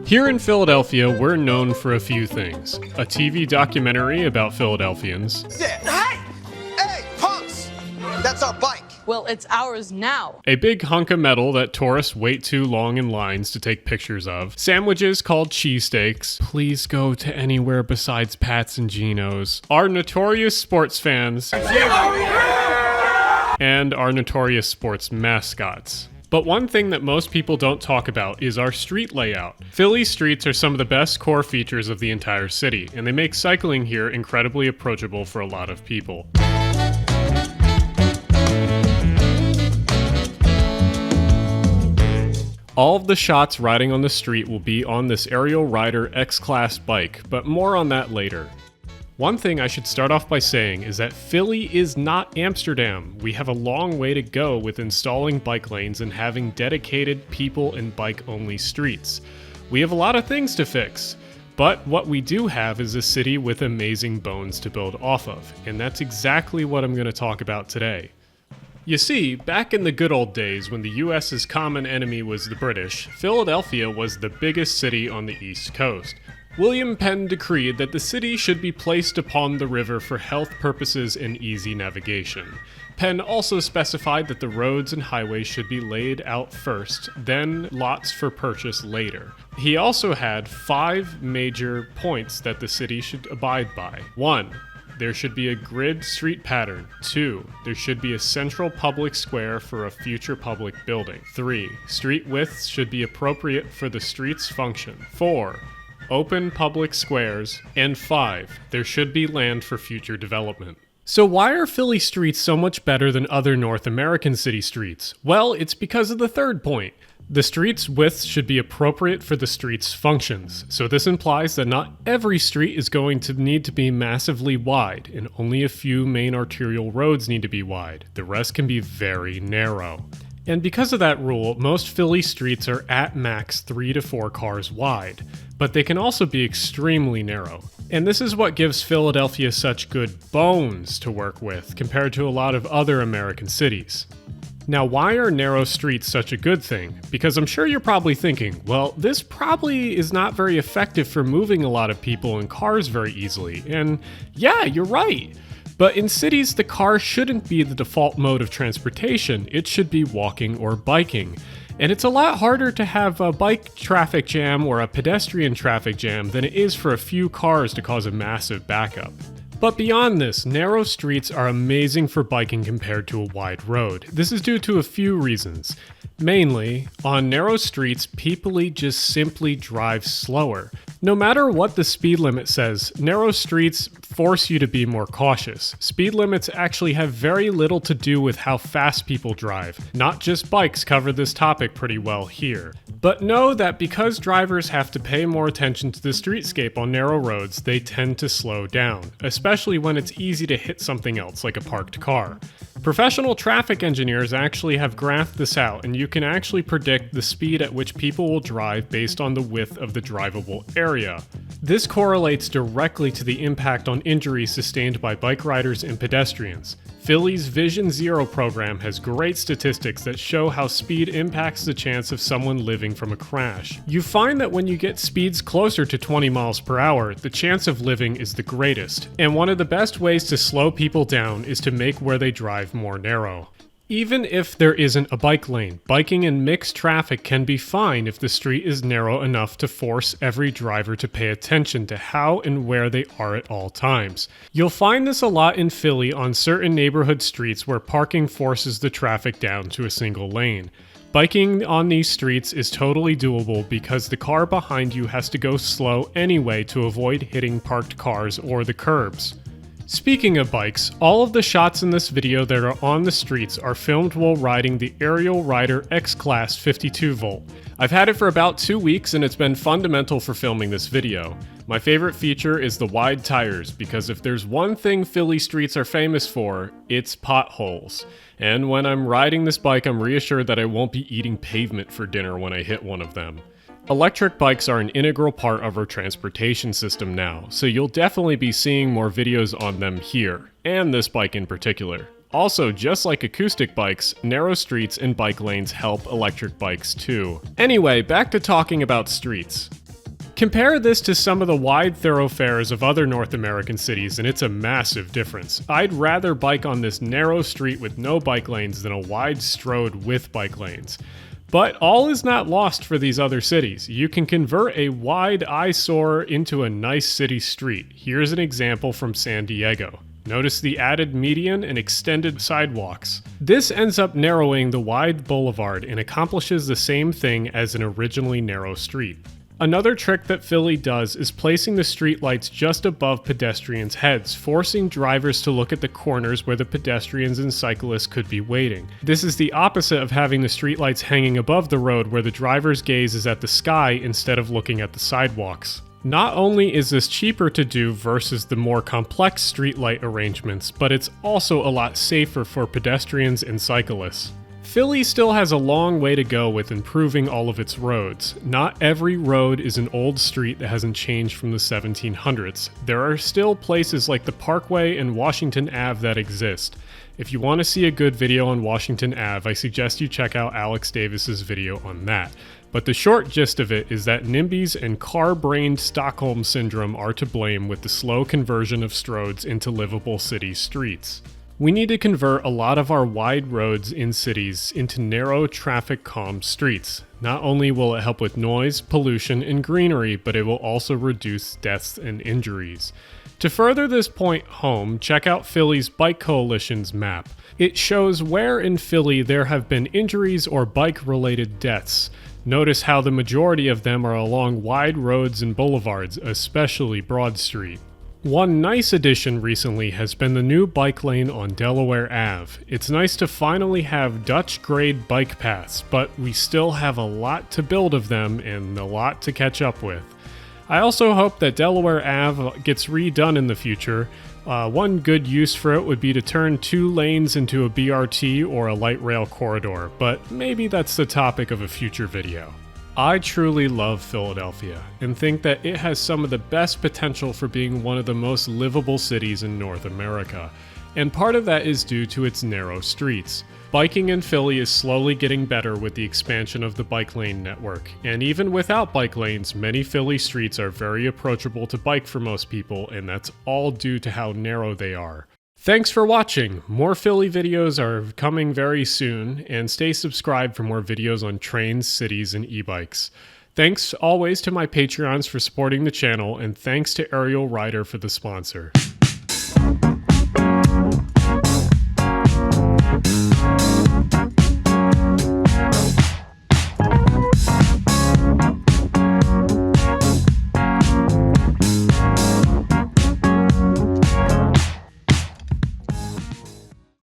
Here in Philadelphia, we're known for a few things. A TV documentary about Philadelphians. Hey! Hey, punks! That's our bike. Well, it's ours now. A big hunk of metal that tourists wait too long in lines to take pictures of. Sandwiches called cheesesteaks. Please go to anywhere besides Pat's and Gino's. Our notorious sports fans. And our notorious sports mascots. But one thing that most people don't talk about is our street layout. Philly's streets are some of the best core features of the entire city, and they make cycling here incredibly approachable for a lot of people. All of the shots riding on the street will be on this Aerial Rider X-Class bike, but more on that later. One thing I should start off by saying is that Philly is not Amsterdam. We have a long way to go with installing bike lanes and having dedicated people and bike-only streets. We have a lot of things to fix, but what we do have is a city with amazing bones to build off of, and that's exactly what I'm going to talk about today. You see, back in the good old days when the US's common enemy was the British, Philadelphia was the biggest city on the East Coast. William Penn decreed that the city should be placed upon the river for health purposes and easy navigation. Penn also specified that the roads and highways should be laid out first, then lots for purchase later. He also had 5 major points that the city should abide by. 1. There should be a grid street pattern. 2. There should be a central public square for a future public building. 3. Street widths should be appropriate for the street's function. 4. Open public squares. And 5. There should be land for future development. So why are Philly streets so much better than other North American city streets? Well, it's because of the third point. The street's width should be appropriate for the street's functions. So this implies that not every street is going to need to be massively wide, and only a few main arterial roads need to be wide. The rest can be very narrow. And because of that rule, most Philly streets are at max 3 to 4 cars wide, but they can also be extremely narrow. And this is what gives Philadelphia such good bones to work with compared to a lot of other American cities. Now, why are narrow streets such a good thing? Because I'm sure you're probably thinking, well, this probably is not very effective for moving a lot of people and cars very easily. And yeah, you're right. But in cities, the car shouldn't be the default mode of transportation. It should be walking or biking. And it's a lot harder to have a bike traffic jam or a pedestrian traffic jam than it is for a few cars to cause a massive backup. But beyond this, narrow streets are amazing for biking compared to a wide road. This is due to a few reasons. Mainly, on narrow streets, people just simply drive slower. No matter what the speed limit says, narrow streets force you to be more cautious. Speed limits actually have very little to do with how fast people drive. Not just bikes cover this topic pretty well here. But know that because drivers have to pay more attention to the streetscape on narrow roads, they tend to slow down, especially when it's easy to hit something else like a parked car. Professional traffic engineers actually have graphed this out, and you can actually predict the speed at which people will drive based on the width of the drivable area. This correlates directly to the impact on injuries sustained by bike riders and pedestrians. Philly's Vision Zero program has great statistics that show how speed impacts the chance of someone living from a crash. You find that when you get speeds closer to 20 miles per hour, the chance of living is the greatest. And one of the best ways to slow people down is to make where they drive more narrow. Even if there isn't a bike lane, biking in mixed traffic can be fine if the street is narrow enough to force every driver to pay attention to how and where they are at all times. You'll find this a lot in Philly on certain neighborhood streets where parking forces the traffic down to a single lane. Biking on these streets is totally doable because the car behind you has to go slow anyway to avoid hitting parked cars or the curbs. Speaking of bikes, all of the shots in this video that are on the streets are filmed while riding the Aerial Rider X-Class 52V. I've had it for about 2 weeks and it's been fundamental for filming this video. My favorite feature is the wide tires, because if there's one thing Philly streets are famous for, it's potholes. And when I'm riding this bike, I'm reassured that I won't be eating pavement for dinner when I hit one of them. Electric bikes are an integral part of our transportation system now, so you'll definitely be seeing more videos on them here, and this bike in particular. Also, just like acoustic bikes, narrow streets and bike lanes help electric bikes too. Anyway, back to talking about streets. Compare this to some of the wide thoroughfares of other North American cities, and it's a massive difference. I'd rather bike on this narrow street with no bike lanes than a wide strode with bike lanes. But all is not lost for these other cities. You can convert a wide eyesore into a nice city street. Here's an example from San Diego. Notice the added median and extended sidewalks. This ends up narrowing the wide boulevard and accomplishes the same thing as an originally narrow street. Another trick that Philly does is placing the streetlights just above pedestrians' heads, forcing drivers to look at the corners where the pedestrians and cyclists could be waiting. This is the opposite of having the streetlights hanging above the road where the driver's gaze is at the sky instead of looking at the sidewalks. Not only is this cheaper to do versus the more complex streetlight arrangements, but it's also a lot safer for pedestrians and cyclists. Philly still has a long way to go with improving all of its roads. Not every road is an old street that hasn't changed from the 1700s. There are still places like the Parkway and Washington Ave that exist. If you want to see a good video on Washington Ave, I suggest you check out Alex Davis's video on that. But the short gist of it is that NIMBYs and car-brained Stockholm Syndrome are to blame with the slow conversion of stroads into livable city streets. We need to convert a lot of our wide roads in cities into narrow, traffic-calm streets. Not only will it help with noise, pollution, and greenery, but it will also reduce deaths and injuries. To further this point home, check out Philly's Bike Coalition's map. It shows where in Philly there have been injuries or bike-related deaths. Notice how the majority of them are along wide roads and boulevards, especially Broad Street. One nice addition recently has been the new bike lane on Delaware Ave. It's nice to finally have Dutch-grade bike paths, but we still have a lot to build of them and a lot to catch up with. I also hope that Delaware Ave gets redone in the future. One good use for it would be to turn 2 lanes into a BRT or a light rail corridor, but maybe that's the topic of a future video. I truly love Philadelphia and think that it has some of the best potential for being one of the most livable cities in North America, and part of that is due to its narrow streets. Biking in Philly is slowly getting better with the expansion of the bike lane network, and even without bike lanes, many Philly streets are very approachable to bike for most people, and that's all due to how narrow they are. Thanks for watching! More Philly videos are coming very soon, and stay subscribed for more videos on trains, cities, and e-bikes. Thanks always to my Patreons for supporting the channel, and thanks to Aerial Rider for the sponsor.